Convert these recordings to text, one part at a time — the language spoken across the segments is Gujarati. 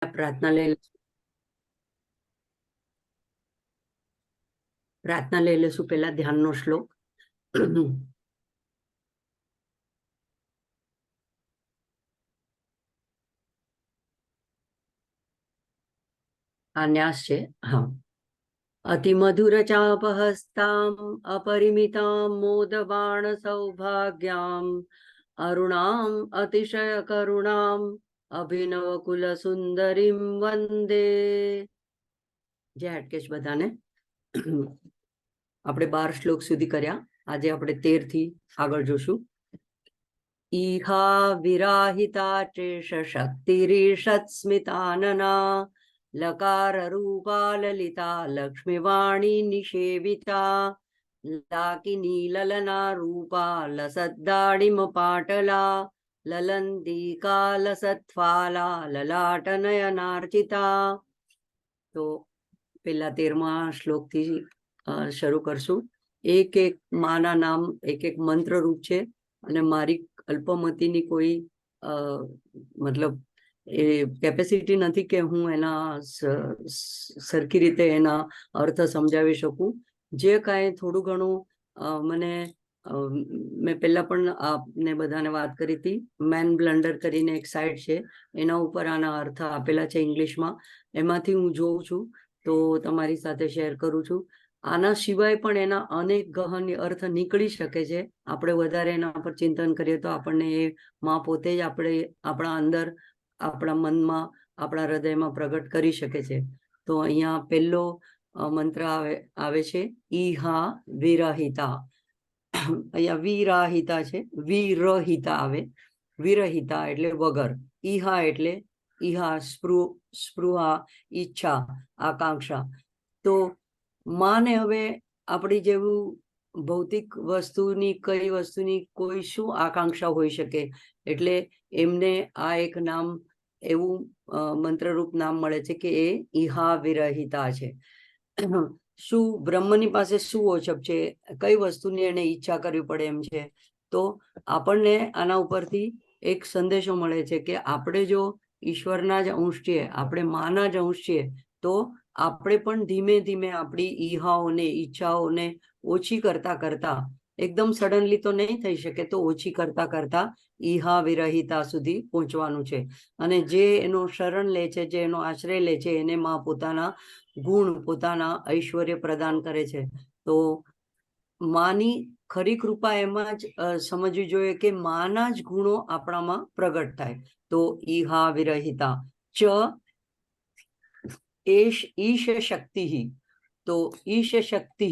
પ્રાર્થના લઈ લેશું પહેલા ધ્યાનનો શ્લોક. આ ન્યાસ છે. હા. અતિમધુર ચાપહસ્તામ અપરિમિતામ મોદબાણ સૌભાગ્યામ અરુણામ અતિશય કરુણામ અભિનવ કુલ સુંદરીમ વંદે. જય હાટકેશ બધાને. આપણે 12 શ્લોક સુધી કર્યા. આજે આપણે 13 થી આગળ જોશું. ઈહા વિરાહિતા ચેષ શક્તિરીષત સ્મિતાનના લકાર રૂપા લલિતા લક્ષ્મીવાણી નિષેવિતા લાકિની લલના રૂપા લસદ્દાડિમ પાટલા લલંતિકા લસત્ફાલા લલાટ નયનાર્ચિતા. તો પેલા 13મા શ્લોકથી શરૂ કરશું. એક એક માના નામ એક એક મંત્ર રૂપ છે અને મારી અલ્પમતીની કોઈ મતલબ એ કેપેસિટી નથી કે હું એના સરખી રીતે એના અર્થ સમજાવી શકું. જે કાંઈ થોડું ઘણું મને મેં પહેલા પણ આપને બધાને વાત કરી હતી. મેન બ્લન્ડર કરીને એક સાઇટ છે, એના ઉપર આના અર્થ આપેલા છે ઇંગ્લિશમાં. એમાંથી હું જોઉં છું તો તમારી સાથે શેર કરું છું. આના સિવાય પણ એના અનેક ગહન અર્થ નીકળી શકે છે. આપણે વધારે એના પર ચિંતન કરીએ તો આપણને એ માં પોતે જ આપણા અંદર, આપણા મનમાં, આપણા હૃદયમાં પ્રગટ કરી શકે છે. તો અહીંયા પહેલો મંત્ર આવે છે ઈહા વિરહિતા. અહીંયા વિરાહિતા છે, વિરહિતા આવે. વિરહિતા એટલે વગર, ઈહા એટલે ઈહા સ્પૃહા, ઈચ્છા, આકાંક્ષા. તો માને હવે આપણી જેવું ભૌતિક વસ્તુની કઈ વસ્તુની કોઈ શું આકાંક્ષા હોઈ શકે, એટલે એમને આ એક નામ એવું મંત્રરૂપ નામ મળે છે કે એ ઈહા વિરહિતા છે. શું બ્રહ્મની પાસે શું ઓછપ છે, કઈ વસ્તુની એને ઈચ્છા કરવી પડે એમ છે. તો આપણને આના ઉપરથી એક સંદેશો મળે છે કે આપણે જો ઈશ્વરના જ અંશ છીએ, આપણે માના જ અંશ છીએ, તો આપણે પણ ધીમે ધીમે આપણી ઈહાઓને, ઈચ્છાઓને ઓછી કરતા કરતા, એકદમ સડનલી તો નહીં થઈ શકે, તો ઓછી કરતા કરતા ઈહા વિરહિતા સુધી પહોંચવાનું છે. અને જે એનો શરણ લે છે, જે એનો આશ્રય લે છે, એને માં પોતાના ગુણ, પોતાના ઐશ્વર્ય પ્રદાન કરે છે. તો માની ખરી કૃપા એમાં જ સમજવી જોઈએ કે માના જ ગુણો આપણામાં પ્રગટ થાય. તો ઈહા વિરહિતા ચ ઈશ શક્તિ. તો ઈશ શક્તિ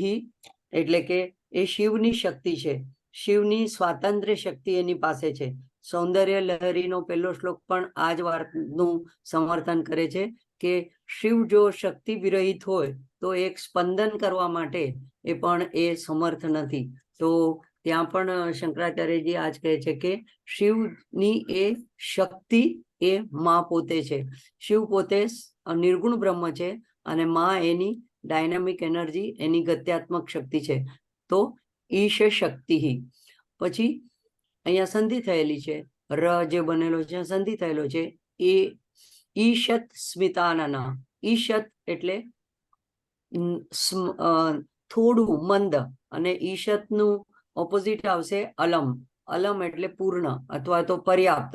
એટલે કે એ શિવની શક્તિ છે. શિવની સ્વાતંત્ર્ય શક્તિ એની પાસે છે. સૌંદર્ય લહરીનો પહેલો શ્લોક પણ આ જ વાતનું સમર્થન કરે છે કે શિવ જો શક્તિ વિરહિત હોય તો એક સ્પંદન કરવા માટે એ પણ એ સમર્થ નથી. તો ત્યાં પણ શંકરાચાર્યજી આજ કહે છે કે શિવની એ શક્તિ એ માં પોતે છે. શિવ પોતે નિર્ગુણ બ્રહ્મ છે અને માં એની ડાયનામિક એનર્જી, એની ગત્યાત્મક શક્તિ છે. તો ઈશ શક્તિ. પછી અહીંયા સંધિ થયેલી છે, ર જે બનેલો છે સંધિ થયેલો છે. એ ઈશત સ્મિતાનના. ઈશત એટલે થોડું, મંદ, અને ઈશતનું ઓપોઝિટ આવશે અલમ. અલમ એટલે પૂર્ણ અથવા તો પર્યાપ્ત.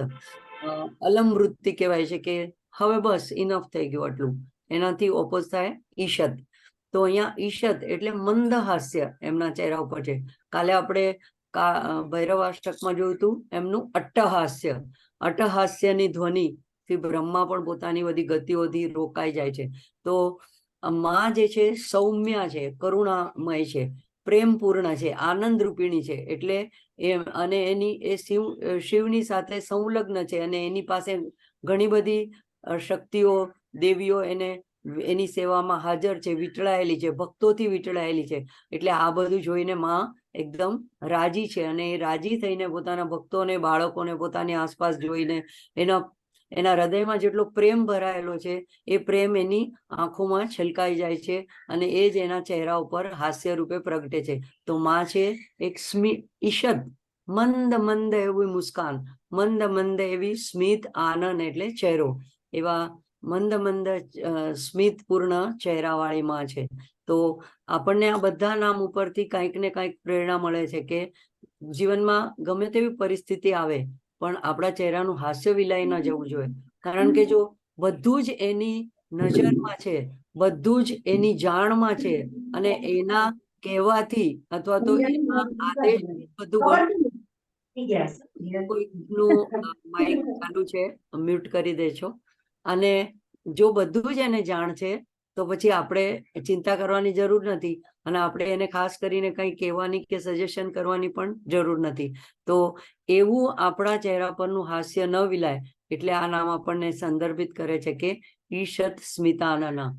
અલમ વૃત્તિ કહેવાય છે કે હવે બસ ઇનફ થઈ ગયું આટલું. એનાથી ઓપોઝ થાય ઈશત. તો અહીંયા ઈશત એટલે મંદ હાસ્ય એમના ચહેરા ઉપર છે. કાલે આપણે ભૈરવાષ્ટકમાં જોયું હતું એમનું અટ્ટહાસ્ય. અટ્ટહાસ્યની ધ્વનિથી બ્રહ્મા પણ પોતાની બધી ગતિઓથી રોકાઈ જાય છે. તો માં જે છે સૌમ્ય છે, કરુણામય છે, પ્રેમપૂર્ણ છે, આનંદ રૂપિણી છે. એટલે અને એની એ શિવની સાથે સંલગ્ન છે અને એની પાસે ઘણી બધી શક્તિઓ, દેવીઓ એની સેવામાં હાજર છે, વીંટળાયેલી છે, ભક્તોથી વીંટળાયેલી છે. એટલે આ બધું જોઈને માં એકદમ રાજી છે અને એ રાજી થઈને પોતાના ભક્તોને, બાળકોને પોતાની આસપાસ જોઈને એના હૃદયમાં જેટલો પ્રેમ ભરાયેલો છે એ પ્રેમ એની આંખોમાં છલકાઈ જાય છે અને એ જ એના ચહેરા ઉપર હાસ્ય રૂપે પ્રગટે છે. તો માં છે એક ઈશદ, મંદ મંદ એવી મુસ્કાન, મંદ મંદ એવી સ્મિત, આનંદ એટલે ચહેરો. એવા મંદ મંદ સ્મિતપૂર્ણ ચહેરાવાળી માં છે. તો આપણને આ બધા નામ ઉપરથી કંઈક ને કંઈક પ્રેરણા મળે છે કે જીવનમાં ગમે તેવી પરિસ્થિતિ આવે પણ આપણા ચહેરાનું હાસ્ય વિલાઈ ન જવું જોઈએ. કારણ કે જો બધું જ એની નજરમાં છે, બધું જ એની જાણમાં છે, અને એના કહેવાથી અથવા તો એના આદેશથી બધું બને. કોઈકનું માઇક ચાલુ છે, મ્યુટ કરી દેજો. અને જો બધું જ એને જાણ છે તો પછી આપણે ચિંતા કરવાની જરૂર નથી, અને આપણે એને ખાસ કરીને કંઈ કહેવાની કે સજેશન કરવાની પણ જરૂર નથી. તો એવું આપણા ચહેરા પરનું હાસ્ય ન વિલાય એટલે આ નામ આપણને સંદર્ભિત કરે છે કે ઈશત સ્મિતાનના.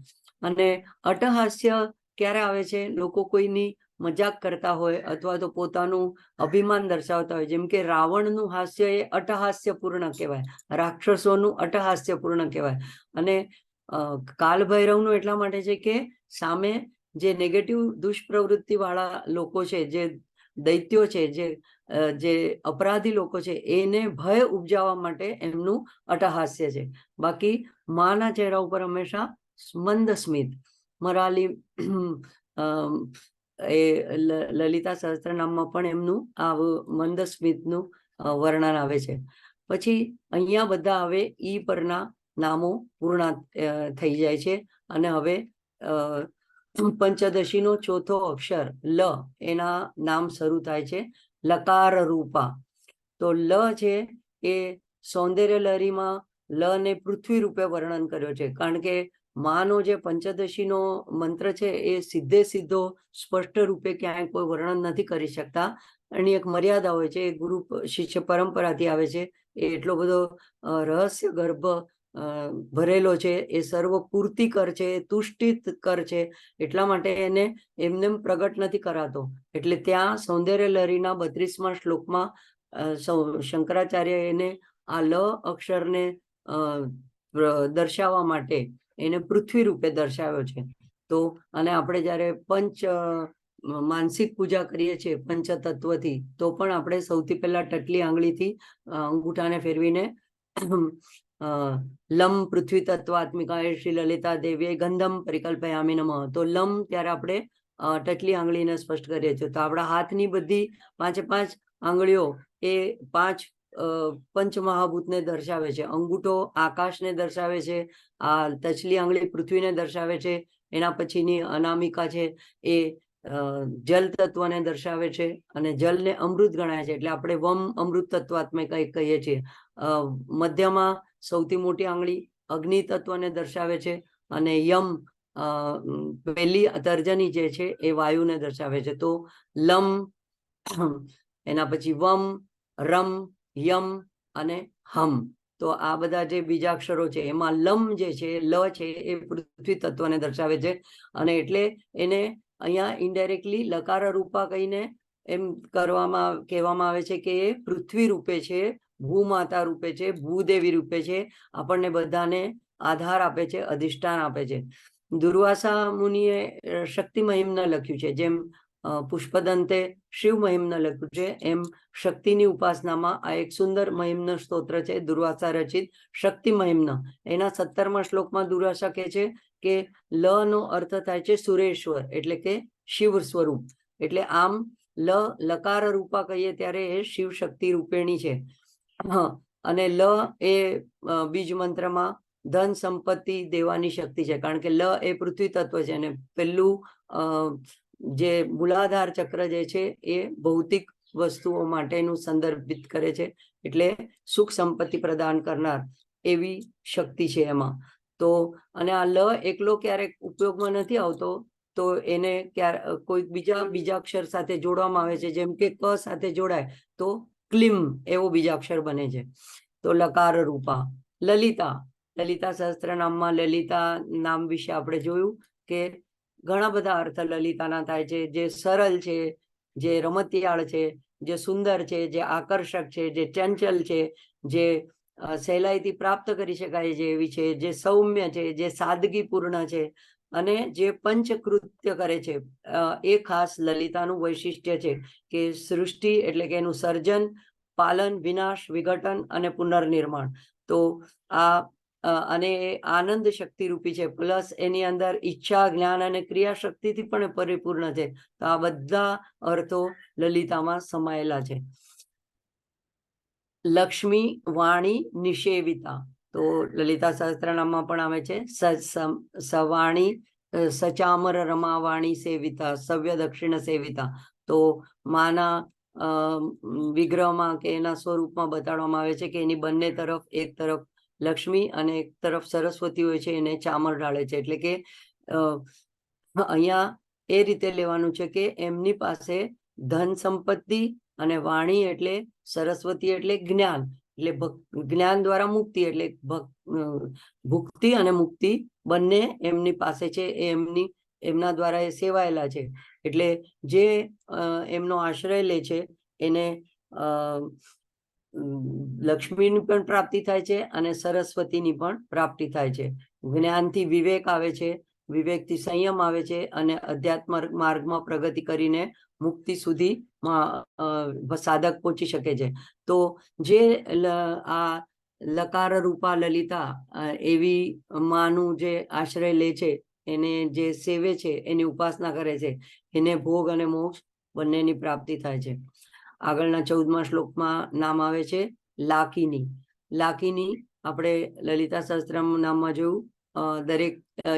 અને અટહાસ્ય ક્યારે આવે છે? લોકો કોઈની મજાક કરતા હોય અથવા તો પોતાનું અભિમાન દર્શાવતા હોય. જેમ કે રાવણનું હાસ્ય એ અટહાસ્યપૂર્ણ કહેવાય, રાક્ષસોનું અટહાસ્યપૂર્ણ કહેવાય. અને કાલભૈરવનું એટલા માટે છે કે સામે જે નેગેટિવ દુષ્પ્રવૃત્તિ વાળા લોકો છે, જે દૈત્યો છે, જે અપરાધી લોકો છે, એને ભય ઉપજાવવા માટે એમનું અટહાસ્ય છે. બાકી માના ચહેરા ઉપર હંમેશા મંદ સ્મિત. મરાલી એ લલિતા સહસ્ત્રનામમાં પણ એમનું આવું મંદ સ્મિતનું વર્ણન આવે છે. પછી અહીંયા બધા હવે ઈ પરના નામો પૂર્ણ થઈ જાય છે. અને હવે પંચદશીનો ચોથો અક્ષર લ એના નામ શરૂ થાય છે, લકાર રૂપા. તો લ છે એ સૌંદર્ય લહરીમાં લ ને પૃથ્વી રૂપે વર્ણન કર્યો છે. કારણ કે માનો જે પંચદશીનો મંત્ર છે એ સીધે સીધો સ્પષ્ટ રૂપે ક્યાંય કોઈ વર્ણન નથી કરી શકતા. એની એક મર્યાદા હોય છે, એ ગુરુ શિષ્ય પરંપરાથી આવે છે. એ એટલો બધો રહસ્ય ગર્ભ ભરેલો છે, એ સર્વ પૂર્તિ કર છે, તુષ્ટિત કર છે, એટલા માટે એને એમને પ્રગટ નથી કરાતો. એટલે ત્યાં સૌંદર્ય લહરીના 32મા શ્લોકમાં શંકરાચાર્ય એને આ લ અક્ષરને દર્શાવવા માટે એને પૃથ્વી રૂપે દર્શાવ્યો છે. તો અને આપણે જ્યારે માનસિક પૂજા કરીએ છીએ પંચતત્વથી, તો પણ આપણે સૌથી પહેલા ટટલી આંગળીથી અંગૂઠાને ફેરવીને લમ પૃથ્વી તત્વાત્મિકાય શ્રી લલિતા દેવીએ ગંધમ પરિકલ્પયામિ નમઃ. તો લમ ત્યારે આપણે ટટલી આંગળીને સ્પષ્ટ કરીએ છીએ. તો આપણા હાથની બધી 5 આંગળીઓ એ 5 પંચમહાભૂતને દર્શાવે છે. અંગૂઠો આકાશને દર્શાવે છે, આ ટચલી આંગળી પૃથ્વીને દર્શાવે છે, એના પછીની અનામિકા છે એ જલ તત્વને દર્શાવે છે, અને જલને અમૃત ગણાય છે, એટલે આપણે વમ અમૃત તત્વાત્મિક કહીએ છીએ. મધ્યમાં સૌથી મોટી આંગળી અગ્નિ તત્વને દર્શાવે છે, અને યમ પહેલી તર્જની જે છે એ વાયુને દર્શાવે છે. તો લમ, એના પછી વમ, રમ, યમ અને હમ. તો આ બધા જે બીજાક્ષરો છે એમાં લમ જે છે, લ છે, એ પૃથ્વી તત્વને દર્શાવે છે. અને એટલે એને અહીંયા ઇનડાયરેક્ટલી લકાર રૂપા કહીને એમ કહેવામાં આવે છે કે એ પૃથ્વી રૂપે છે, ભૂમાતા રૂપે છે, ભૂદેવી રૂપે છે, આપણને બધાને આધાર આપે છે, અધિષ્ઠાન આપે છે. દુર્વાસા મુનિએ શક્તિ મહિમ્ન લખ્યું છે, જેમ પુષ્પદંતે શિવ મહિમ્ન લખ્યું છે, એમ શક્તિની ઉપાસનામાં આ એક સુંદર મહિમ્ન સ્તોત્ર છે, દુર્વાસા રચિત શક્તિ મહિમ્ન. એના 17મા શ્લોકમાં દુર્વાસા કહે છે કે લ નો અર્થ થાય છે સુરેશ્વર, એટલે કે શિવ સ્વરૂપ. એટલે આમ લકાર રૂપા કહીએ ત્યારે એ શિવ શક્તિ રૂપેણી છે. અને લ એ બીજ મંત્રમાં ધન સંપત્તિ દેવાની શક્તિ છે, કારણ કે લ એ પૃથ્વી તત્વ છે, અને પેલું જે મૂલાધાર ચક્ર જે છે એ ભૌતિક વસ્તુઓ માટેનું સંદર્ભિત કરે છે, એટલે સુખ સંપત્તિ પ્રદાન કરનાર એવી શક્તિ છે એમાં. તો અને આ લ એકલો ક્યારેક ઉપયોગમાં નથી આવતો, તો એને કોઈ બીજા અક્ષર સાથે જોડવામાં આવે છે, જેમ કે ક સાથે જોડાય તો ક્લિમ એવો બીજાક્ષર બને છે. તો લકાર રૂપા. લલિતા સહસ્ત્રનામમાં લલિતા નામ વિશે આપણે જોયું કે ઘણા બધા અર્થ લલિતાના થાય છે, જે સરળ છે, જે રમતિયાળ છે, જે સુંદર છે, જે આકર્ષક છે, જે ચંચલ છે, જે સહેલાઈથી પ્રાપ્ત કરી શકાય છે એવી છે, જે સૌમ્ય છે, જે સાદગીપૂર્ણ છે, અને જે પંચકૃત્ય કરે છે. એ ખાસ લલિતાનું વૈશિષ્ટ્ય છે કે સૃષ્ટિ એટલે કે એનું સર્જન, પાલન, વિનાશ, વિઘટન અને પુનર્નિર્માણ. તો આ અને એ આનંદ શક્તિ રૂપી છે, પ્લસ એની અંદર ઈચ્છા, જ્ઞાન અને ક્રિયા શક્તિથી પણ પરિપૂર્ણ છે. તો આ બધા અર્થો લલિતામાં સમાયેલા છે. લક્ષ્મી વાણી નિષેવિતા, તો લલિતા સહસ્ત્રનામમાં પણ આવે છે સવાણી સચામર રમાવાણી સેવિતા સવ્ય દક્ષિણ સેવિતા. તો માના વિગ્રહમાં કે એના સ્વરૂપમાં બતાડવામાં આવે છે કે એની બંને તરફ, એક તરફ લક્ષ્મી અને એક તરફ સરસ્વતી હોય છે, એને ચામર ઢાળે છે. એટલે કે અહીંયા એ રીતે લેવાનું છે કે એમની પાસે ધન સંપત્તિ અને વાણી એટલે સરસ્વતી એટલે જ્ઞાન, એટલે જ્ઞાન દ્વારા મુક્તિ, એટલે ભુક્તિ અને મુક્તિ બંને એમની પાસે છે. એમના દ્વારા એ સેવાયેલા છે. એટલે જે એમનો આશ્રય લે છે એને લક્ષ્મીની પણ પ્રાપ્તિ થાય છે અને સરસ્વતીની પણ પ્રાપ્તિ થાય છે. જ્ઞાનથી વિવેક આવે છે, વિવેકથી સંયમ આવે છે અને અધ્યાત્મ માર્ગમાં પ્રગતિ કરીને મુક્તિ સુધી સાધક પહોંચી શકે છે. તો જે આ લકાર રૂપા લલિતા એવી માનું જે આશ્રય લે છે, એને જે સેવે છે, એની ઉપાસના કરે છે, એને ભોગ અને મોક્ષ બંનેની પ્રાપ્તિ થાય છે. આગળના 14મા શ્લોકમાં નામ આવે છે લાકિની. લાકિની આપણે લલિતા સહસ્ત્રમ નામમાં જોયું, દરેક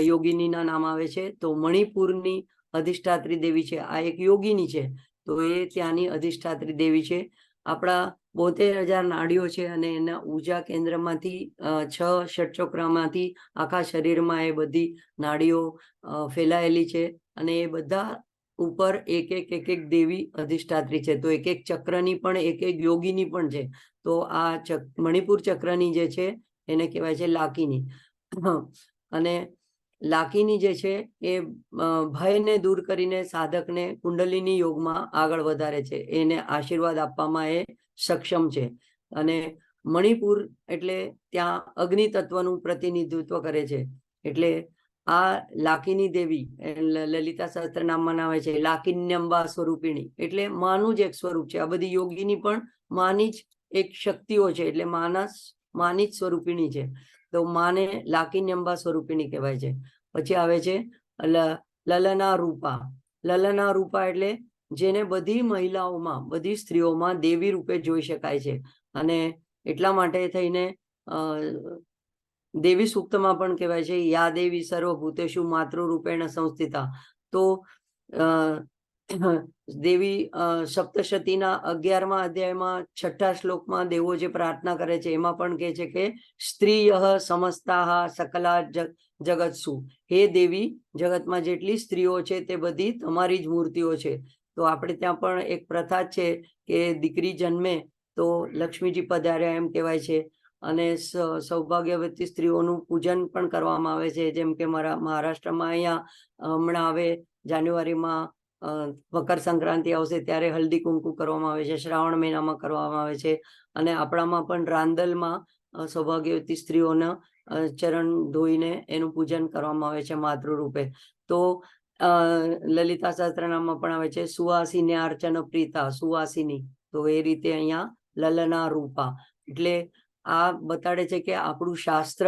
યોગિનીના નામ આવે છે. તો મણિપુરની અધિષ્ઠાત્રી દેવી છે, આ એક યોગિની છે, તો એ ત્યાંની અધિષ્ઠાત્રી દેવી છે. આપણા 72,000 નાડીઓ છે અને એના ઉર્જા કેન્દ્રમાંથી 6 ષટચક્રમાંથી આખા શરીરમાં એ બધી નાડીઓ ફેલાયેલી છે અને એ બધા ઉપર એક એક દેવી અધિષ્ઠાત્રી છે. તો એક ચક્રની પણ એક યોગીની પણ છે. તો આ મણિપુર ચક્રની જે છે એને કહેવાય છે લાકિની. અને લાકિની જે છે એ ભયને દૂર કરીને સાધકને કુંડલિની યોગમાં આગળ વધારે છે, એને આશીર્વાદ આપવામાં એ સક્ષમ છે. અને મણિપુર એટલે ત્યાં અગ્નિ તત્વનું પ્રતિનિધિત્વ કરે છે. એટલે આ લાકિની દેવી લલિતા સહસ્ત્ર નામમાં આવે છે લાકિન્યંબા સ્વરૂપિણી, એટલે માનું જ એક સ્વરૂપ છે. આ બધી યોગીની પણ માની જ એક શક્તિઓ છે, એટલે માની જ સ્વરૂપિણી છે. તો માને લાકિન્યંબા સ્વરૂપિણી કહેવાય છે. પછી આવે છે લલના રૂપા. લલના રૂપા એટલે જેને બધી મહિલાઓમાં, બધી સ્ત્રીઓમાં દેવી રૂપે જોઈ શકાય છે. અને એટલા માટે થઈને દેવી સૂક્તમાં પણ કહેવાય છે યા દેવી સર્વભૂતેષુ માતૃરૂપેણ સંસ્થિતા. તો દેવી સપ્તશતીના 11મા અધ્યાયમાં 6ઠા શ્લોકમાં દેવો જે પ્રાર્થના કરે છે એમાં પણ કહે છે કે સ્ત્રીયઃ સમસ્તાઃ સકલા જગત્સુ, હે દેવી જગતમાં જેટલી સ્ત્રીઓ છે તે બધી તમારી જ મૂર્તિઓ છે. તો આપણે ત્યાં પણ એક પ્રથા છે કે દીકરી જન્મે તો લક્ષ્મીજી પધાર્યા એમ કહેવાય છે. અને સૌભાગ્યવતી સ્ત્રીઓનું પૂજન પણ કરવામાં આવે છે. જેમ કે મહારાષ્ટ્રમાં અહીંયા હમણાં હવે જાન્યુઆરીમાં મકર સંક્રાંતિ આવશે ત્યારે હલ્દી કુંકુ કરવામાં આવે છે, શ્રાવણ મહિનામાં કરવામાં આવે છે. અને આપણામાં પણ રાંદલમાં સૌભાગ્યવતી સ્ત્રીઓના ચરણ ધોઈને એનું પૂજન કરવામાં આવે છે માતૃ રૂપે. તો લલિતા સહસ્ત્રનામમાં પણ આવે છે સુવાસિની અર્ચન પ્રીતા, સુવાસિની. તો એ રીતે અહીંયા લલના રૂપા એટલે આ બતાડે છે કે આપણું શાસ્ત્ર,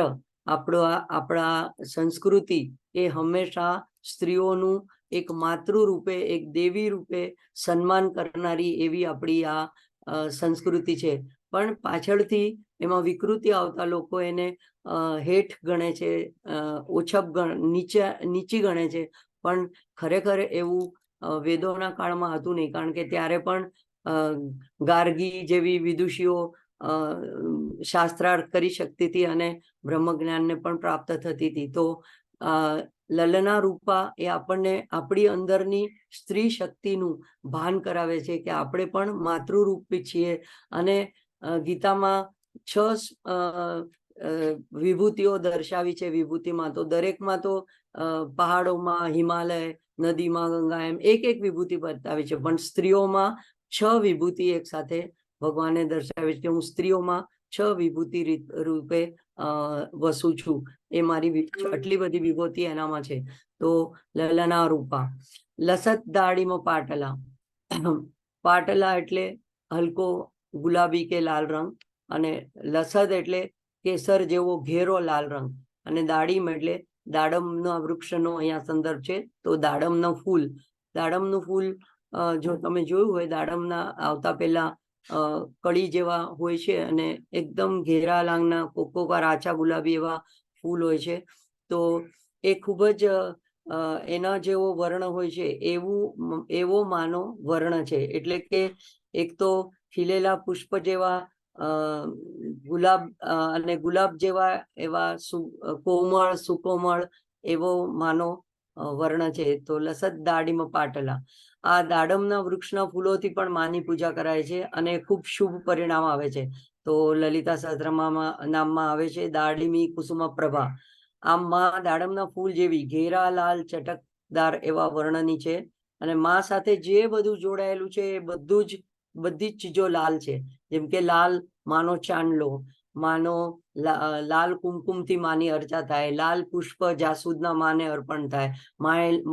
આપણા સંસ્કૃતિ એ હંમેશા સ્ત્રીઓનું એક માતૃ રૂપે, એક દેવી રૂપે સન્માન કરનારી એવી આપણી આ સંસ્કૃતિ છે. પણ પાછળથી એમાં વિકૃતિ આવતા લોકો એને હેઠ ગણે છે, ઓછપ નીચી ગણે છે. પણ ખરેખર એવું વેદોના કાળમાં હતું નહીં, કારણ કે ત્યારે પણ ગાર્ગી જેવી વિદુષીઓ શાસ્ત્રાર્થ કરી શકતી હતી અને બ્રહ્મ જ્ઞાનને પણ પ્રાપ્ત થતી હતી. તો લલના રૂપા એ આપણને આપણી અંદરની સ્ત્રી શક્તિનું ભાન કરાવે છે કે આપણે પણ માતૃરૂપી છીએ. અને ગીતામાં 6 વિભૂતિઓ દર્શાવી છે. વિભૂતિમાં તો દરેકમાં તો પહાડોમાં હિમાલય, નદીમાં ગંગા, એમ એક વિભૂતિ બતાવી છે. પણ સ્ત્રીઓમાં 6 વિભૂતિ એક સાથે ભગવાને દર્શાવી છે. હું સ્ત્રીઓમાં 6 વિભૂતિ રૂપે વસું છું. એ મારી આટલી બધી વિભૂતિ એનામાં છે. તો લલના રૂપા. લસત દાડીમાં પાટલા. પાટલા એટલે હલકો ગુલાબી કે લાલ રંગ, અને લસદ એટલે કેસર જેવો ઘેરો લાલ રંગ, અને દાડિમ એટલે દાડમના વૃક્ષનો અહીંયા સંદર્ભ છે. તો દાડમનું ફૂલ જો તમે જોયું હોય, દાડમના આવતા પહેલા કળી જેવા હોય છે અને એકદમ ઘેરા લાંગના કોકોકા આછા ગુલાબી એવા ફૂલ હોય છે. તો એ ખૂબ જ એના જેવો વર્ણ હોય છે, એવો માનો વર્ણ છે. એટલે કે એક તો ખીલેલા પુષ્પ જેવા ગુલાબ અને ગુલાબ જેવા એવા કોમળ સુકોમળ એવો માનો વર્ણ છે. તો લસત દાડિમ પાટલા, આ દાડમના વૃક્ષના ફૂલોથી પણ માની પૂજા કરાય છે અને ખૂબ શુભ પરિણામ આવે છે. તો લલિતા સહસ્ત્રનામમાં નામમાં આવે છે દાડિમી કુસુમ પ્રભા. આમ માં દાડમના ફૂલ જેવી ઘેરા લાલ ચટકદાર એવા વર્ણની છે. અને માં સાથે જે બધું જોડાયેલું છે એ બધી જ ચીજો લાલ છે. જેમ કે લાલ માનો ચાંદલો, માનો લાલ કુમકુમથી માની અર્ચા થાય, લાલ પુષ્પ જાસૂદના માને અર્પણ થાય,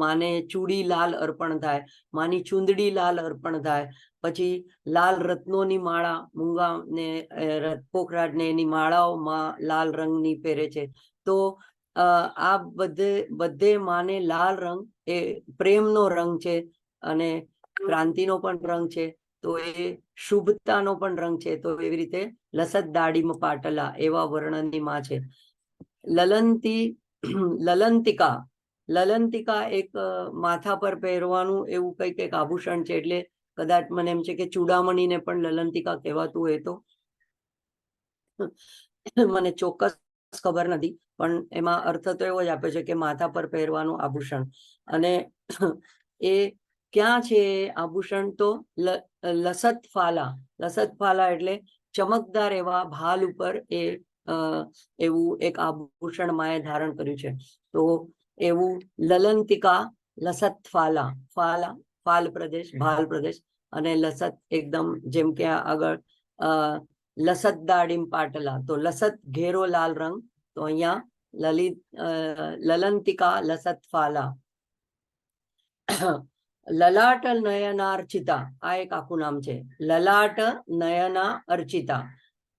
માને ચૂડી લાલ અર્પણ થાય, માની ચુંદડી લાલ અર્પણ થાય, પછી લાલ રત્નોની માળા, મૂંગા ને પોખરાજ ને એની માળાઓ માં લાલ રંગની પહેરે છે. તો આ બધે માને લાલ રંગ એ પ્રેમનો રંગ છે અને ક્રાંતિનો પણ રંગ છે. તો એ શુભતાનો પણ રંગ છે. તો એવી રીતે લસત દાડિમ પાટલા એવા વર્ણનની માં છે. લલંતિકા એક માથા પર પહેરવાનું એવું કંઈક એક આભૂષણ છે. એટલે કદાચ મને એમ છે કે ચૂડામણીને પણ લલંતિકા કહેવાતું હોય. તો મને ચોક્કસ ખબર નથી, પણ એમાં અર્થ તો એવો જ આપ્યો છે કે માથા પર પહેરવાનું આભૂષણ. અને એ ક્યાં છે આભૂષણ? તો લસત ફાલા એટલે ચમકદાર એવા ભાલ ઉપર એવું એક આભૂષણ માએ ધારણ કર્યું છે. તો એવું લલંતિકા, લસત ફાલ પ્રદેશ, ભાલ પ્રદેશ, અને લસત એકદમ જેમ કે આગળ લસત દાડિમ પાટલા, તો લસત ઘેરો લાલ રંગ. તો અહીંયા લલંતિકા લસત ફાલા. લલાટ નયનાર્ચિતા, આ એક આખું નામ છે. લલાટ નયના અર્ચિતા.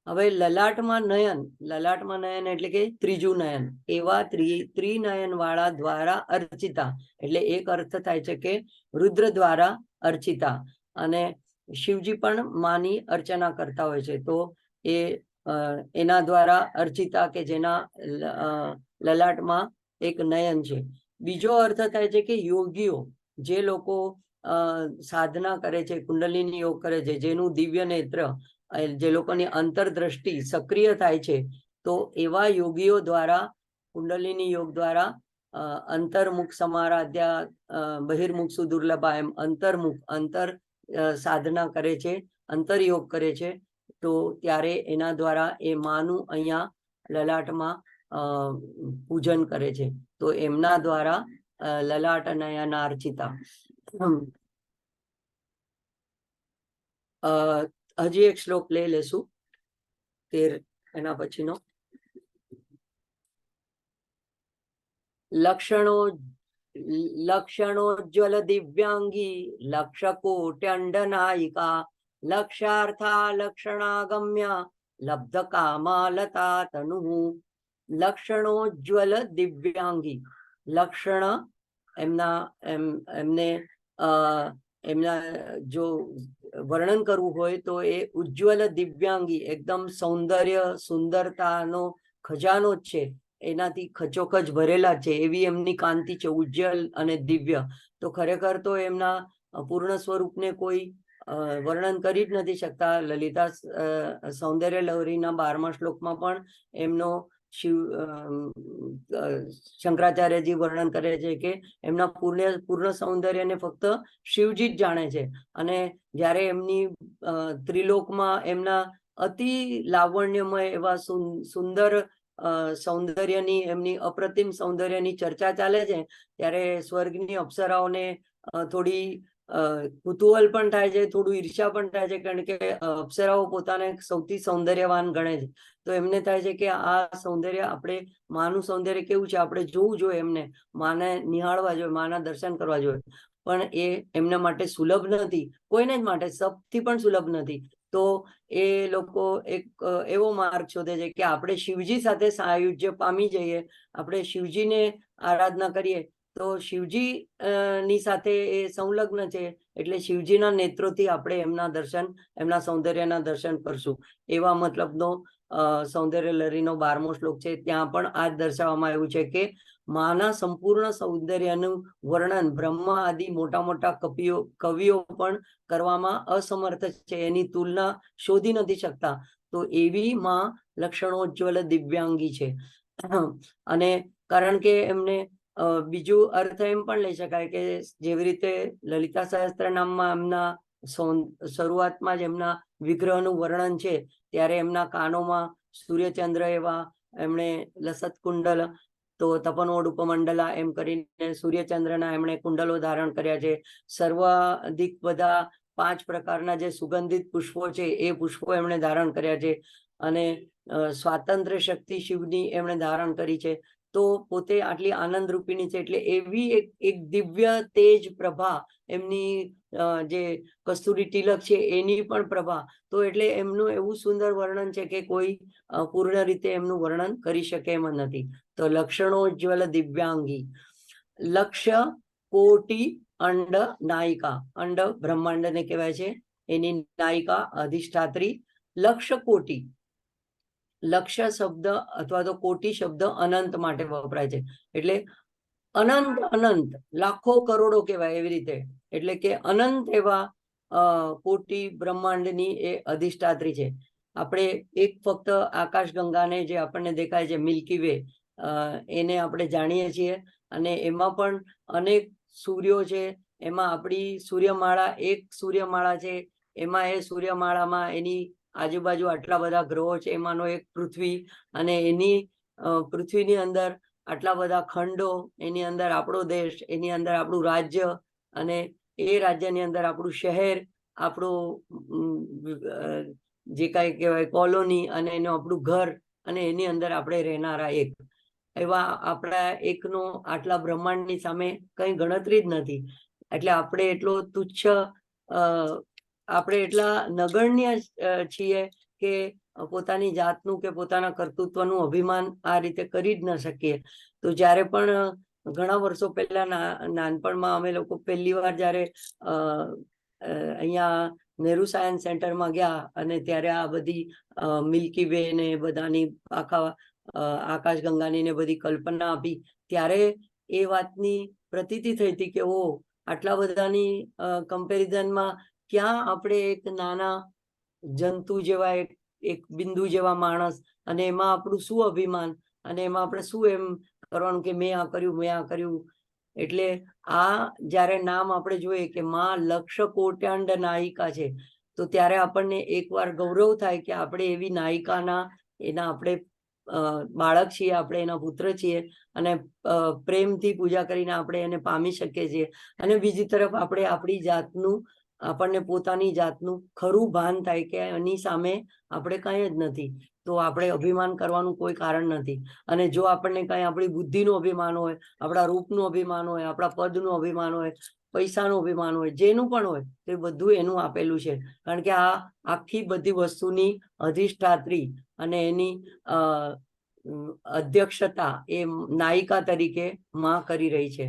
હવે લલાટમાં નયન એટલે કે ત્રીજું નયન, એવા ત્રિનયન વાળા દ્વારા અર્ચિતા. એટલે એક અર્થ થાય છે કે રુદ્ર દ્વારા અર્ચિતા. અને શિવજી પણ માની અર્ચના કરતા હોય છે. તો એ એના દ્વારા અર્ચિતા કે જેના લલાટમાં એક નયન છે. બીજો અર્થ થાય છે કે યોગીઓ, જે લોકો સાધના કરે છે, કુંડલિની યોગ કરે છે, જેનું દિવ્ય નેત્ર, જે લોકોની અંતરદ્રષ્ટિ સક્રિય થાય છે, તો એવા યોગીઓ દ્વારા કુંડલિની યોગ દ્વારા અંતર્મુખ સમારાધ્યા બહિર્મુખ સુદુર્લભા, એમ અંતર સાધના કરે છે, અંતરયોગ કરે છે. તો ત્યારે એના દ્વારા એ માનું અહીંયા લલાટમાં પૂજન કરે છે. તો એમના દ્વારા લલાટ નયનાર્ચિતા. હજી એક શ્લોક લઈ લેશું, 13 એના પછીનો. લક્ષણોજ્જવલ દિવ્યાંગી લક્ષકોટ્યંડનાયિકા લક્ષાર્થા લક્ષણાગમ્યા લબ્ધ કામાલતા તનુ. લક્ષણોજ્જવલ દિવ્યાંગી, લક્ષણ એમને એમના જો વર્ણન કરવું હોય તો એ ઉજ્જવલ દિવ્યાંગી, એકદમ સૌંદર્ય સુંદરતાનો ખજાનો જ છે, એનાથી ખચોખચ ભરેલા છે, એવી એમની કાંતિ છે, ઉજ્જવલ અને દિવ્ય. તો ખરેખર તો એમના પૂર્ણ સ્વરૂપને કોઈ વર્ણન કરી જ નથી શકતા. લલિતા સૌંદર્ય લહરીના 12મા શ્લોકમાં પણ એમનો શંકરાચાર્યજી વર્ણન કરે છે કે એમના પૂર્ણ સૌંદર્યને ફક્ત શિવજી જ જાણે છે. અને જ્યારે એમની ત્રિલોકમાં એમના અતિ લાવણ્યમય એવા સુંદર સૌંદર્યની, એમની અપ્રતિમ સૌંદર્યની ચર્ચા ચાલે છે, ત્યારે સ્વર્ગની અપ્સરાઓને થોડી કુતૂહલ પણ થાય છે, થોડું ઈર્ષ્યા પણ થાય છે, કારણ કે અપ્સરાઓ પોતાને સૌથી સૌંદર્યવાન ગણે છે. તો એમને થાય છે કે આ સૌંદર્ય, આપણે માનું સૌંદર્ય કેવું છે, આપણે જોવું જોઈએ, એમને માને નિહાળવા જોઈએ, માના દર્શન કરવા જોઈએ. પણ એ એમના માટે સુલભ નથી, કોઈને જ માટે સૌથી પણ સુલભ નથી. તો એ લોકો એક એવો માર્ગ શોધે છે કે આપણે શિવજી સાથે સાયુજ્ય પામી જઈએ, આપણે શિવજીને આરાધના કરીએ તો શિવજી ની સાથે એ સંલગ્ન છે, એટલે શિવજીના નેત્રોથી આપણે એમના દર્શન, એમના સૌંદર્યના દર્શન કરશું. એવા મતલબનો સૌંદર્ય લહરીનો 12મો શ્લોક છે. ત્યાં પણ આ જ દર્શાવવામાં આવ્યું છે કે માના સંપૂર્ણ સૌંદર્યનું વર્ણન બ્રહ્મા આદિ મોટા મોટા કવિઓ પણ કરવામાં અસમર્થ છે, એની તુલના શોધી નથી શકતા. તો એવી માં લક્ષણોજ્જવલ દિવ્યાંગી છે. અને કારણ કે એમને બીજું અર્થ એમ પણ લઈ શકાય કે જેવી રીતે લલિતા સહસ્ત્રનામમાં એમના શરૂઆતમાં જ એમના વિગ્રહનું વર્ણન છે, ત્યારે એમના કાનોમાં સૂર્યચંદ્ર એવા, એમણે લસત કુંડલ, તો તપનોડ ઉપમંડલા એમ કરીને સૂર્યચંદ્રના એમણે કુંડલો ધારણ કર્યા છે. સર્વાધિક બધા 5 પ્રકારના જે સુગંધિત પુષ્પો છે એ પુષ્પો એમણે ધારણ કર્યા છે. અને સ્વાતંત્ર્ય શક્તિ શિવની એમણે ધારણ કરી છે. તો પોતે આટલી આનંદ રૂપિણી છે, એટલે એવી એક દિવ્ય તેજ પ્રભા એમની જે કસ્તુરી તિલક છે એની પણ પ્રભા. તો એટલે એમનું એવું સુંદર વર્ણન છે કે કોઈ પૂર્ણ રીતે એમનું વર્ણન કરી શકે એમ નથી. તો લક્ષણોજ્જવલ દિવ્યાંગી. લક્ષ્ય કોટી અંડ નાયિકા. અંડ બ્રહ્માંડને કહેવાય છે, એની નાયિકા અધિષ્ઠાત્રી. લક્ષ્ય કોટી, લક્ષ્ય શબ્દ અથવા તો કોટી શબ્દ અનંત માટે વપરાય છે, એટલે અનંત અનંત લાખો કરોડો કહેવાય એવી રીતે. એટલે કે અનંત એવા કોટી બ્રહ્માંડની એ અધિષ્ઠાત્રી છે. આપણે એક ફક્ત આકાશગંગાને જે આપણને દેખાય છે મિલ્કી વે, એને આપણે જાણીએ છીએ, અને એમાં પણ અનેક સૂર્યો છે. એમાં આપણી સૂર્યમાળા એક સૂર્યમાળા છે, એમાં એ સૂર્યમાળામાં એની આજુબાજુ આટલા બધા ગ્રહો છે, એમાંનો એક પૃથ્વી, અને એની પૃથ્વીની અંદર આટલા બધા ખંડો, એની અંદર આપણો દેશ, એની અંદર આપણું રાજ્ય, અને એ રાજ્યની અંદર આપણું શહેર, આપણું જે કાંઈ કહેવાય કોલોની, અને એનું આપણું ઘર, અને એની અંદર આપણે રહેનારા એક. એવા આપણા એકનો આટલા બ્રહ્માંડની સામે કંઈ ગણતરી જ નથી. એટલે આપણે એટલો તુચ્છ, આપણે એટલા નગણ્ય છીએ કે પોતાની જાતનું કે પોતાના કર્તૃત્વનું અભિમાન આ રીતે કરી જ ન શકીએ. તો જ્યારે પણ ઘણા વર્ષો પહેલા નાનપણમાં અમે લોકો પહેલી વાર જ્યારે અહીંયા નહેરુ સાયન્સ સેન્ટરમાં ગયા, અને ત્યારે આ બધી મિલ્કી વે ને બધાની આખા આકાશગંગાની ને બધી કલ્પના આપી, ત્યારે એ વાતની પ્રતીતિ થઈ હતી કે ઓ આટલા બધાની કમ્પેરિઝનમાં ક્યાં આપણે એક નાના જંતુ જેવા એક બિંદુ જેવા માણસ, અને એમાં આપણું શું અભિમાન, અને એમાં આપણે શું એમ કરવાનું કે મેં આ કર્યું, મેં આ કર્યું. એટલે આ જ્યારે નામ આપણે જોઈએ કે માં લક્ષ કોટ્યાંડ નાયિકા છે, તો ત્યારે આપણને એકવાર ગૌરવ થાય કે આપણે એવી નાયિકાના, એના આપણે બાળક છીએ, આપણે એના પુત્ર છીએ, અને પ્રેમથી પૂજા કરીને આપણે એને પામી શકીએ છીએ. અને બીજી તરફ આપણે આપણી જાતનું, આપણને પોતાની જાતનું ખરું ભાન થાય કે એની સામે આપણે કાંઈ જ નથી, તો આપણે અભિમાન કરવાનું કોઈ કારણ નથી. અને જો આપણને કાંઈ આપણી બુદ્ધિનું અભિમાન હોય, આપણા રૂપનું અભિમાન હોય, આપણા પદનું અભિમાન હોય, પૈસાનું અભિમાન હોય, જેનું પણ હોય, તો એ બધું એનું આપેલું છે. કારણ કે આ આખી બધી વસ્તુની અધિષ્ઠાત્રી અને એની અધ્યક્ષતા એ નાયિકા તરીકે માં કરી રહી છે.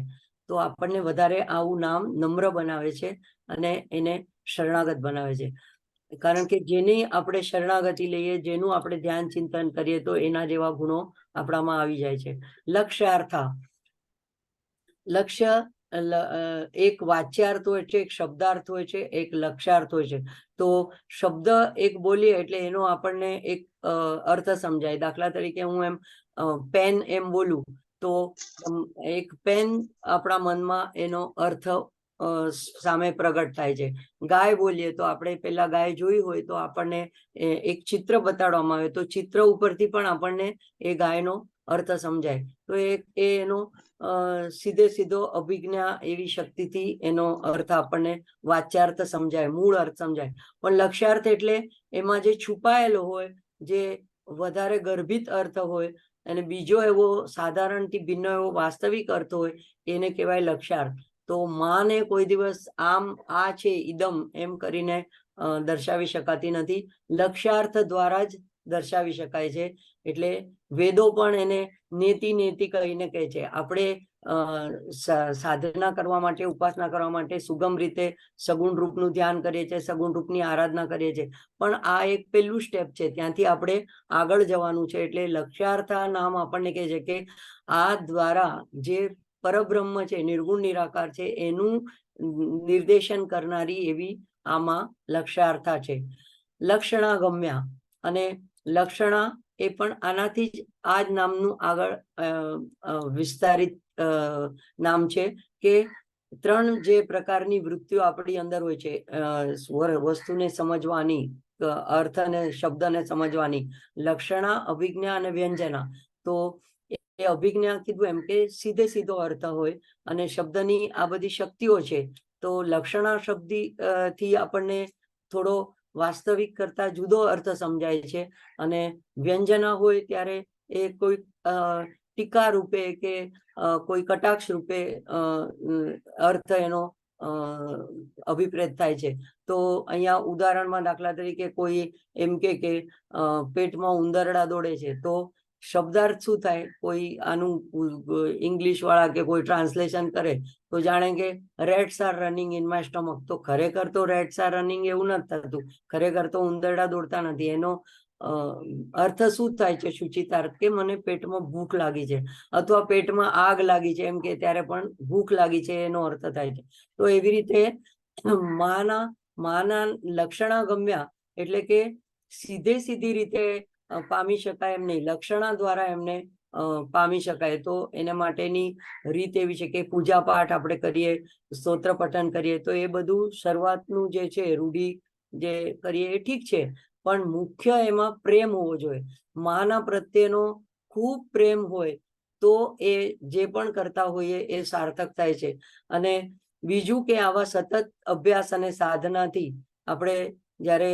તો આપણને વધારે આવું નામ નમ્ર બનાવે છે અને એને શરણાગત બનાવે છે. કારણ કે જેની આપણે શરણાગતિ લઈએ, જેનું આપણે ધ્યાન ચિંતન કરીએ, તો એના જેવા ગુણો આપણામાં આવી જાય છે. લક્ષ્યાર્થા. લક્ષ્ય એક વાચ્યાર્થ હોય છે, એક શબ્દાર્થ હોય છે, એક લક્ષ્યાર્થ હોય છે. તો શબ્દ એક બોલીએ એટલે એનો આપણને એક અર્થ સમજાય. દાખલા તરીકે હું એમ પેન એમ બોલું તો એક પેન આપણા મનમાં એનો અર્થ સામે પ્રગટ થાય છે. ગાય બોલીએ તો આપણે પેલા ગાય જોઈ હોય તો આપણને એક ચિત્ર બતાડવામાં આવે, તો ચિત્ર ઉપરથી પણ આપણને એ ગાયનો અર્થ સમજાય. તો એનો સીધે સીધો અભિજ્ઞા એવી શક્તિથી એનો અર્થ આપણને વાચ્યાર્થ સમજાય, મૂળ અર્થ સમજાય. પણ લક્ષ્યાર્થ એટલે એમાં જે છુપાયેલો હોય, જે વધારે ગર્ભિત અર્થ હોય, અને બીજો એવો સાધારણથી ભિન્ન એવો વાસ્તવિક અર્થ હોય, એને કહેવાય લક્ષ્યાર્થ. તો માને કોઈ દિવસ આમ આ છે ઈદમ એમ કરીને દર્શાવી શકાતી નથી, લક્ષ્યાર્થ દ્વારા જ દર્શાવી શકાય છે. એટલે વેદો પણ એને નેતિ નેતિ કહીને કહે છે. આપણે સાધના કરવા માટે, ઉપાસના કરવા માટે સુગમ રીતે સગુણ રૂપનું ધ્યાન કરીએ છીએ, સગુણ રૂપની આરાધના કરીએ છીએ, પણ આ એક પહેલું સ્ટેપ છે, ત્યાંથી આપણે આગળ જવાનું છે. એટલે લક્ષ્યાર્થ નામ આપણને કહે છે કે આ દ્વારા જે પરબ્રહ્મ છે, નિર્ગુણ નિરાકાર છે, એનું નિર્દેશન કરનારી એવી આમાં લક્ષ્યાર્થા છે. લક્ષણા ગમ્યા, અને લક્ષણા એ પણ આનાથી જ આ જ નામનું આગળ વિસ્તારિત નામ છે કે 3 જે પ્રકારની વૃત્તિઓ આપણી અંદર હોય છે, વસ્તુને સમજવાની, અર્થ અને શબ્દને સમજવાની, લક્ષણા, અભિજ્ઞા અને વ્યંજના. તો એ અભિજ્ઞા કીધું એમ કે સીધે સીધો અર્થ હોય, અને શબ્દની આ બધી શક્તિઓ છે. તો લક્ષણા શબ્દ થી આપણને થોડો વાસ્તવિક કરતા જુદો અર્થ સમજાય છે, અને વ્યંજના હોય ત્યારે એ કોઈ ટીકા રૂપે કે કોઈ કટાક્ષ રૂપે અર્થ એનો અભિપ્રેત થાય છે. તો અહીંયા ઉદાહરણમાં દાખલા તરીકે કોઈ એમ કે પેટમાં ઉંદરડા દોડે છે, તો શબ્દાર્થ શું થાય? કોઈ આનું ઇંગ્લિશ વાળા કે કોઈ ટ્રાન્સલેશન કરે તો જાણે કે rates R running in my stomach. તો ખરેખર તો રેટ્સ આર રનિંગ એવું નથી થતું, ખરેખર તો ઉંદરડા દોડતા નથી. એનો અર્થ શું થાય છે? સૂચિતાર્થ કે મને પેટમાં ભૂખ લાગી છે, અથવા પેટમાં આગ લાગી છે, એમ કે ત્યારે પણ ભૂખ લાગી છે એનો અર્થ થાય છે. તો એવી રીતે માના લક્ષણા ગમ્યા એટલે કે સીધી રીતે પામી શકાય એમ નહીં, લક્ષણા દ્વારા એમને પામી શકાય. તો એના માટેની રીત એવી છે કે પૂજા પાઠ આપણે કરીએ, સ્તોત્ર પઠન કરીએ, તો એ બધું શરૂઆતનું જે છે રૂઢિ જે કરીએ એ ઠીક છે, પણ મુખ્ય એમાં પ્રેમ હોવો જોઈએ. માના પ્રત્યેનો ખૂબ પ્રેમ હોય તો એ જે પણ કરતા હોઈએ એ સાર્થક થાય છે. અને બીજું કે આવા સતત અભ્યાસ અને સાધનાથી આપણે જ્યારે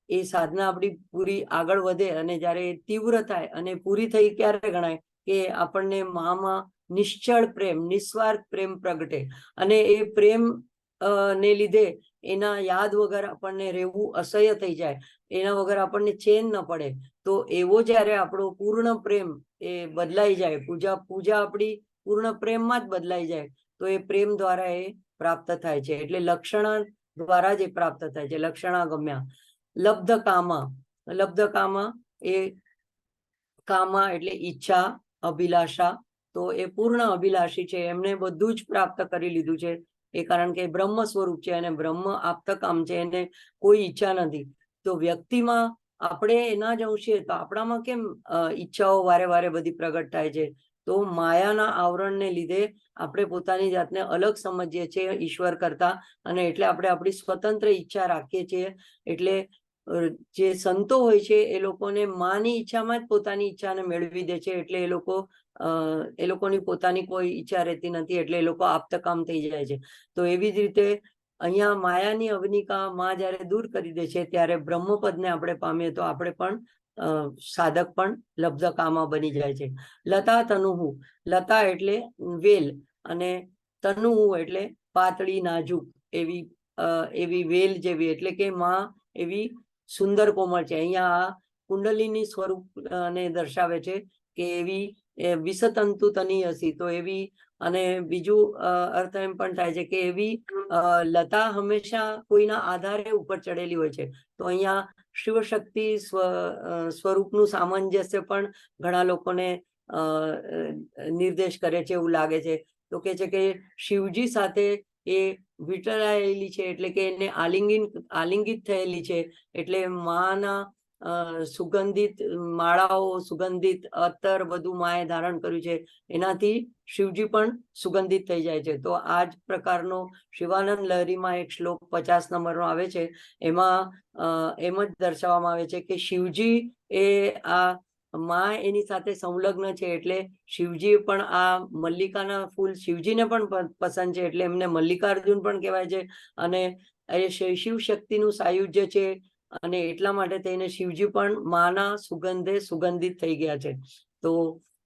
એ સાધના આપણી પૂરી આગળ વધે, અને જ્યારે તીવ્ર થાય અને પૂરી થઈ ક્યારે ગણાય? કે આપણને મામાં નિશ્ચળ પ્રેમ, નિસ્વાર્થ પ્રેમ પ્રગટે, અને એ પ્રેમ ને લીધે એના યાદ વગર આપણને રહેવું અસહ્ય થઈ જાય, એના વગર આપણને ચેન ન પડે. તો એવો જ્યારે આપણો પૂર્ણ પ્રેમ એ બદલાઈ જાય, પૂજા આપણી પૂર્ણ પ્રેમમાં જ બદલાઈ જાય, તો એ પ્રેમ દ્વારા એ પ્રાપ્ત થાય છે. એટલે લક્ષણા દ્વારા જ એ પ્રાપ્ત થાય છે. લક્ષણા ગમ્યા. લબ્ધ કામા એ કામા એટલે ઈચ્છા, અભિલાષા. તો એ પૂર્ણ અભિલાષી છે, એમને બધું જ પ્રાપ્ત કરી લીધું છે. એ કારણ કે બ્રહ્મ સ્વરૂપ છે, અને બ્રહ્મ આપતકામ છે, એને કોઈ ઈચ્છા નથી. તો વ્યક્તિમાં આપણે એના જ અંશે, તો આપણામાં કેમ ઈચ્છાઓ વારે વારે બધી પ્રગટ થાય છે? તો માયાના આવરણને લીધે આપણે પોતાની જાતને અલગ સમજીએ છીએ ઈશ્વર કરતા, અને એટલે આપણે આપણી સ્વતંત્ર ઈચ્છા રાખીએ છીએ. એટલે જે સંતો હોય છે એ લોકોને માની ઈચ્છામાં જ પોતાની ઈચ્છાને મેળવી દે છે. એટલે એ લોકોની પોતાની કોઈ ઈચ્છા રહેતી નથી, એટલે એ લોકો આપતકામ થઈ જાય છે. તો એવી જ રીતે અહીંયા માયાની અવનિકા માં જયારે દૂર કરી દે છે, ત્યારે બ્રહ્મપદને આપણે પામીએ તો આપણે પણ સાધક પણ લબ્ધ કામા બની જાય છે. લતા તનુહુ, લતા એટલે વેલ, અને તનુહુ એટલે પાતળી નાજુક એવી વેલ જેવી, એટલે કે માં એવી સુંદર કોમળ છે. અહીંયા આ કુંડલીની સ્વરૂપ ને દર્શાવે છે કે એવી વિષતંતુ તની હસી, તો એવી. અને બીજું અર્થ એમ પણ થાય છે કે એવી લતા હંમેશા કોઈના આધારે ઉપર ચડેલી હોય છે. તો અહીંયા શિવશક્તિ સ્વરૂપનું સામંજસ્ય પણ ઘણા લોકોને નિર્દેશ કરે છે એવું લાગે છે. તો કે છે કે શિવજી સાથે એ વીંટળાયેલી છે, એટલે કે એને આલિંગિત થયેલી છે. એટલે માના સુગંધિત માળાઓ, સુગંધિત અત્તર બધું માએ ધારણ કર્યું છે, એનાથી શિવજી પણ સુગંધિત થઈ જાય છે. તો આ જ પ્રકારનો શિવાનંદ લહરીમાં એક શ્લોક 50 નંબરનો આવે છે, એમાં એમ જ દર્શાવવામાં આવે છે કે શિવજી એ આ માં એની સાથે સંલગ્ન છે. એટલે શિવજી પણ આ મલ્લિકાના ફૂલ શિવજીને પણ પસંદ છે, એટલે એમને મલ્લિકાર્જુન પણ કહેવાય છે. અને એ શિવ શક્તિનું સાયુજ્ય છે, અને એટલા માટે થઈને શિવજી પણ માના સુગંધે સુગંધિત થઈ ગયા છે. તો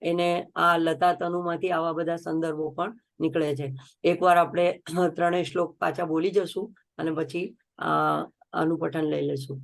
એને આ લતા તનુમાંથી આવા બધા સંદર્ભો પણ નીકળે છે. એકવાર આપણે 3 શ્લોક પાછા બોલી જશું, અને પછી આનું પઠન લઈ લેશું.